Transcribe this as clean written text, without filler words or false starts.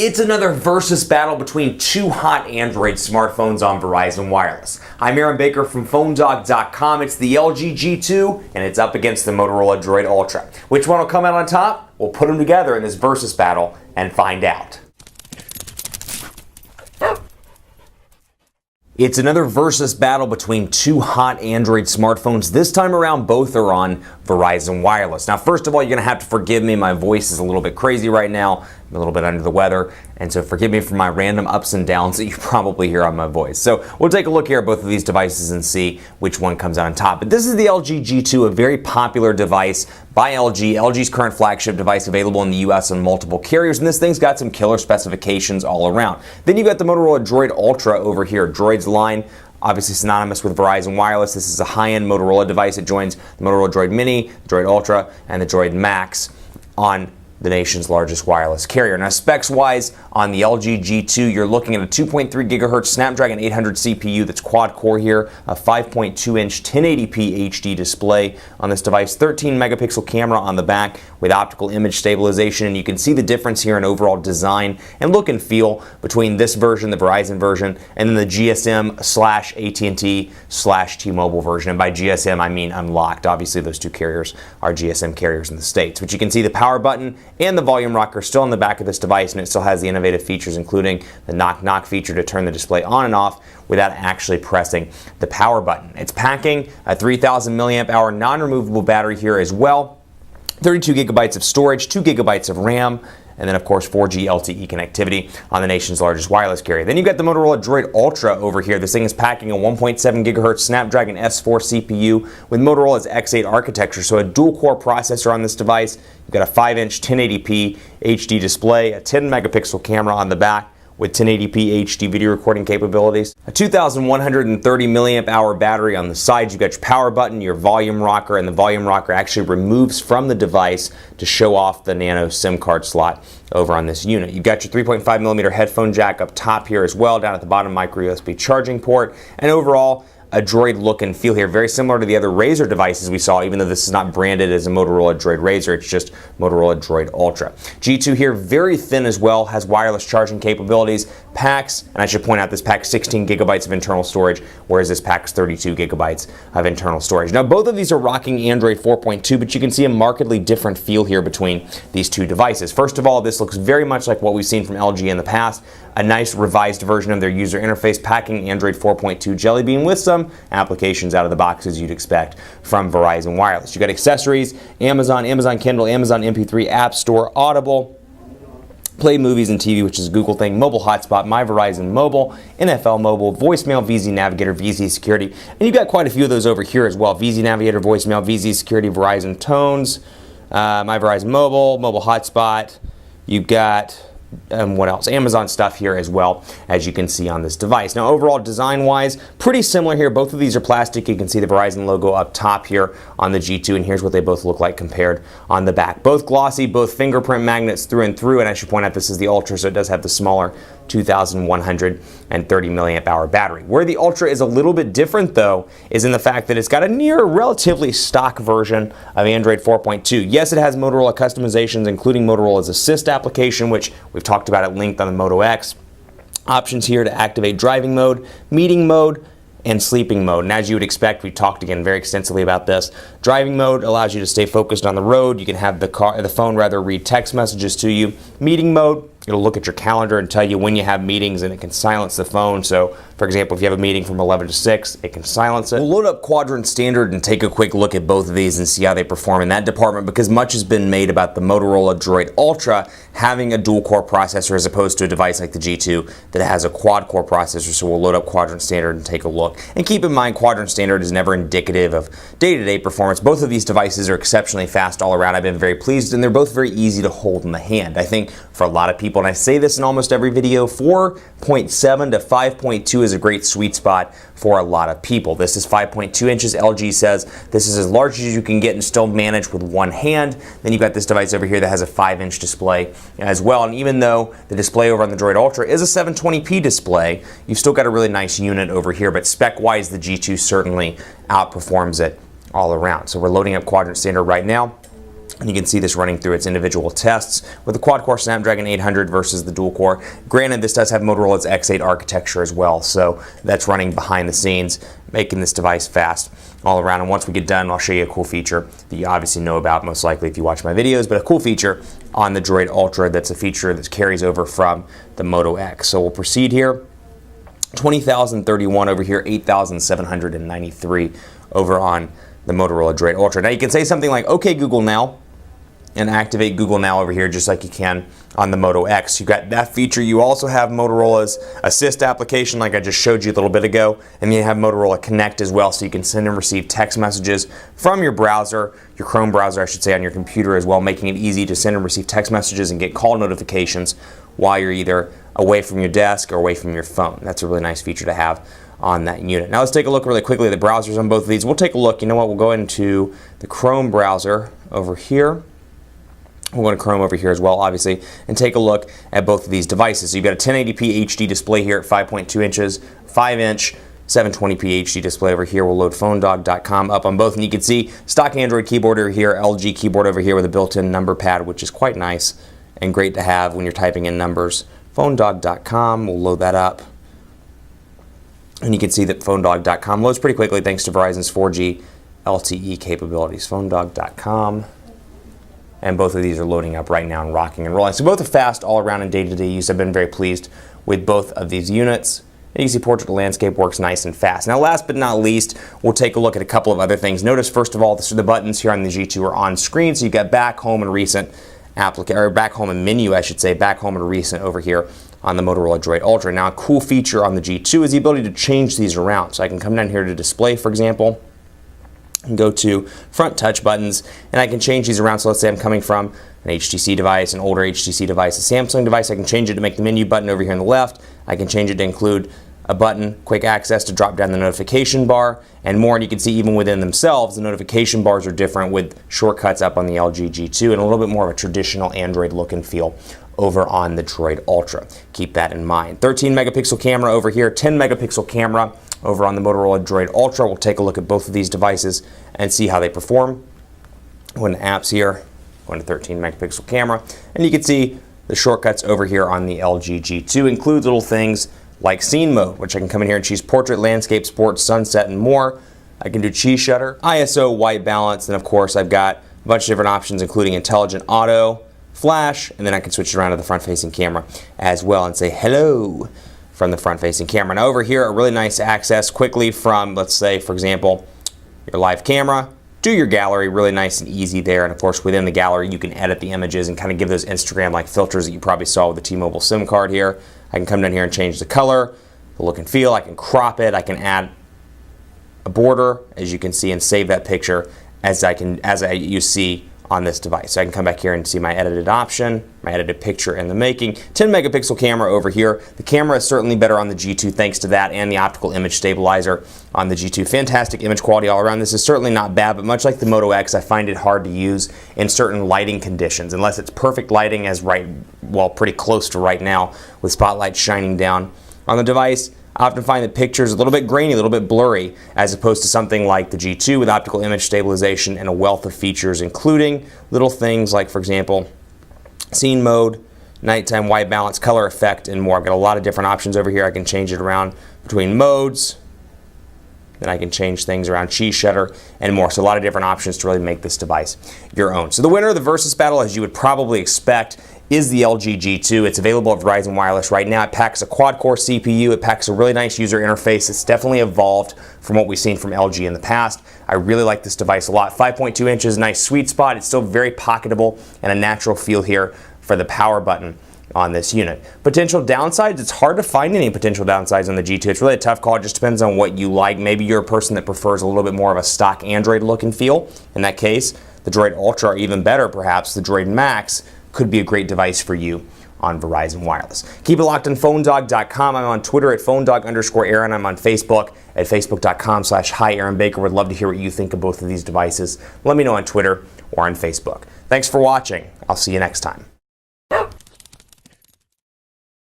It's another versus battle between two hot Android smartphones on Verizon Wireless. I'm Aaron Baker from PhoneDog.com. It's the LG G2 and it's up against the Motorola Droid Ultra. Which one will come out on top? We'll put them together in this versus battle and find out. It's another versus battle between two hot Android smartphones. This time around, both are on Verizon Wireless. Now, first of all, you're going to have to forgive me. My voice is a little bit crazy right now. I'm a little bit under the weather, and so forgive me for my random ups and downs that you probably hear on my voice. So we'll take a look here at both of these devices and see which one comes out on top. But this is the LG G2, a very popular device by LG, LG's current flagship device available in the US on multiple carriers, and this thing's got some killer specifications all around. Then you've got the Motorola Droid Ultra over here. Droid's line, obviously synonymous with Verizon Wireless. This is a high-end Motorola device. It joins the Motorola Droid Mini, the Droid Ultra, and the Droid Max on the nation's largest wireless carrier. Now, specs-wise, on the LG G2, you're looking at a 2.3 gigahertz Snapdragon 800 CPU that's quad-core here, a 5.2-inch 1080p HD display on this device, 13-megapixel camera on the back with optical image stabilization, and you can see the difference here in overall design and look and feel between this version, the Verizon version, and then the GSM/AT&T/T-Mobile version. And by GSM, I mean unlocked. Obviously, those two carriers are GSM carriers in the States. But you can see the power button and the volume rocker still on the back of this device, and it still has the innovative features, including the knock-knock feature to turn the display on and off without actually pressing the power button. It's packing a 3,000 milliamp hour non-removable battery here as well, 32 gigabytes of storage, 2 gigabytes of RAM, and then, of course, 4G LTE connectivity on the nation's largest wireless carrier. Then you've got the Motorola Droid Ultra over here. This thing is packing a 1.7 gigahertz Snapdragon S4 CPU with Motorola's X8 architecture, so a dual-core processor on this device. You've got a 5-inch 1080p HD display, a 10-megapixel camera on the back with 1080p HD video recording capabilities, a 2,130 milliamp hour battery on the side. You've got your power button, your volume rocker, and the volume rocker actually removes from the device to show off the nano SIM card slot over on this unit. You've got your 3.5 millimeter headphone jack up top here as well, down at the bottom, micro USB charging port, and overall, a Droid look and feel here, very similar to the other Razr devices we saw, even though this is not branded as a Motorola Droid Razr, it's just Motorola Droid Ultra. G2 here, very thin as well, has wireless charging capabilities, packs, and I should point out this packs 16 gigabytes of internal storage, whereas this packs 32 gigabytes of internal storage. Now, both of these are rocking Android 4.2, but you can see a markedly different feel here between these two devices. First of all, this looks very much like what we've seen from LG in the past, a nice revised version of their user interface, packing Android 4.2 Jelly Bean with some applications out of the box as you'd expect from Verizon Wireless. You got accessories, Amazon, Amazon Kindle, Amazon MP3, App Store, Audible, Play Movies and TV, which is a Google thing, mobile hotspot, My Verizon Mobile, NFL Mobile, voicemail, VZ Navigator, VZ Security, and you've got quite a few of those over here as well. VZ Navigator, voicemail, VZ Security, Verizon Tones, My Verizon Mobile, mobile hotspot. You've got what else? Amazon stuff here as well, as you can see on this device. Now, overall, design-wise, pretty similar here. Both of these are plastic. You can see the Verizon logo up top here on the G2, and here's what they both look like compared on the back. Both glossy, both fingerprint magnets through and through, and I should point out this is the Ultra, so it does have the smaller 2,130 milliamp hour battery. Where the Ultra is a little bit different, though, is in the fact that it's got a near relatively stock version of Android 4.2. Yes, it has Motorola customizations, including Motorola's Assist application, which we've talked about at length on the Moto X. Options here to activate driving mode, meeting mode, and sleeping mode. And as you would expect, we talked again very extensively about this. Driving mode allows you to stay focused on the road. You can have the phone read text messages to you. Meeting mode, it'll look at your calendar and tell you when you have meetings, and it can silence the phone. So, for example, if you have a meeting from 11 to 6, it can silence it. We'll load up Quadrant Standard and take a quick look at both of these and see how they perform in that department, because much has been made about the Motorola Droid Ultra having a dual-core processor as opposed to a device like the G2 that has a quad-core processor. So we'll load up Quadrant Standard and take a look. And keep in mind, Quadrant Standard is never indicative of day-to-day performance. Both of these devices are exceptionally fast all around. I've been very pleased, and they're both very easy to hold in the hand. I think for a lot of people, and I say this in almost every video, 4.7 to 5.2 is a great sweet spot for a lot of people. This is 5.2 inches. LG says this is as large as you can get and still manage with one hand. Then you've got this device over here that has a 5-inch display as well. And even though the display over on the Droid Ultra is a 720p display, you've still got a really nice unit over here. But spec-wise, the G2 certainly outperforms it all around. So we're loading up Quadrant Standard right now. And you can see this running through its individual tests with the quad-core Snapdragon 800 versus the dual-core. Granted, this does have Motorola's X8 architecture as well, so that's running behind the scenes, making this device fast all around. And once we get done, I'll show you a cool feature that you obviously know about most likely if you watch my videos, but a cool feature on the Droid Ultra that's a feature that carries over from the Moto X. So we'll proceed here. 20,031 over here, 8,793 over on the Motorola Droid Ultra. Now you can say something like, okay, Google now, and activate Google Now over here just like you can on the Moto X. You got that feature. You also have Motorola's Assist application like I just showed you a little bit ago, and you have Motorola Connect as well, so you can send and receive text messages from your browser, your Chrome browser I should say, on your computer as well, making it easy to send and receive text messages and get call notifications while you're either away from your desk or away from your phone. That's a really nice feature to have on that unit. Now let's take a look really quickly at the browsers on both of these. We'll take a look, you know what, we'll go into the Chrome browser over here. We're going to Chrome over here as well, obviously, and take a look at both of these devices. So you've got a 1080p HD display here at 5.2 inches, 5-inch, 720p HD display over here. We'll load phonedog.com up on both, and you can see stock Android keyboard over here, LG keyboard over here with a built-in number pad, which is quite nice and great to have when you're typing in numbers. Phonedog.com, we'll load that up. And you can see that phonedog.com loads pretty quickly thanks to Verizon's 4G LTE capabilities. Phonedog.com. And both of these are loading up right now and rocking and rolling. So both are fast all around in day-to-day use. I've been very pleased with both of these units. And you can see portrait to landscape works nice and fast. Now last but not least, we'll take a look at a couple of other things. Notice first of all, the buttons here on the G2 are on screen. So you've got back, home, and recent back home and menu, I should say, back home and recent over here on the Motorola Droid Ultra. Now a cool feature on the G2 is the ability to change these around. So I can come down here to display, for example, and go to front touch buttons, and I can change these around. So let's say I'm coming from an HTC device, an older HTC device, a Samsung device. I can change it to make the menu button over here on the left. I can change it to include a button, quick access to drop down the notification bar, and more. And you can see even within themselves, the notification bars are different with shortcuts up on the LG G2 and a little bit more of a traditional Android look and feel over on the Droid Ultra. Keep that in mind. 13 megapixel camera over here, 10 megapixel camera over on the Motorola Droid Ultra. We'll take a look at both of these devices and see how they perform. Go into apps here, go into 13 megapixel camera, and you can see the shortcuts over here on the LG G2 include little things like scene mode, which I can come in here and choose portrait, landscape, sports, sunset, and more. I can do cheese shutter, ISO, white balance, and of course I've got a bunch of different options including intelligent auto, flash, and then I can switch it around to the front-facing camera as well and say hello from the front-facing camera. Now over here, a really nice access quickly from, let's say, for example, your live camera to your gallery, really nice and easy there. And of course, within the gallery, you can edit the images and kind of give those Instagram-like filters that you probably saw with the T-Mobile SIM card here. I can come down here and change the color, the look and feel. I can crop it. I can add a border, as you can see, and save that picture as you see on this device. So I can come back here and see my edited option, my edited picture in the making. 10 megapixel camera over here. The camera is certainly better on the G2 thanks to that and the optical image stabilizer on the G2. Fantastic image quality all around. This is certainly not bad, but much like the Moto X, I find it hard to use in certain lighting conditions, unless it's perfect lighting as pretty close to right now with spotlight shining down on the device. I often find that pictures a little bit grainy, a little bit blurry, as opposed to something like the G2 with optical image stabilization and a wealth of features, including little things like, for example, scene mode, nighttime white balance, color effect, and more. I've got a lot of different options over here. I can change it around between modes. Then I can change things around cheese shutter and more. So a lot of different options to really make this device your own. So the winner of the Versus battle, as you would probably expect, is the LG G2. It's available at Verizon Wireless right now. It packs a quad-core CPU. It packs a really nice user interface. It's definitely evolved from what we've seen from LG in the past. I really like this device a lot. 5.2 inches, nice sweet spot. It's still very pocketable and a natural feel here for the power button on this unit. Potential downsides, it's hard to find any potential downsides on the G2. It's really a tough call. It just depends on what you like. Maybe you're a person that prefers a little bit more of a stock Android look and feel. In that case, the Droid Ultra, or even better perhaps, the Droid Max, could be a great device for you on Verizon Wireless. Keep it locked on phonedog.com. I'm on Twitter at phonedog_Aaron. I'm on Facebook at facebook.com/HiAaronBaker. Would love to hear what you think of both of these devices. Let me know on Twitter or on Facebook. Thanks for watching. I'll see you next time.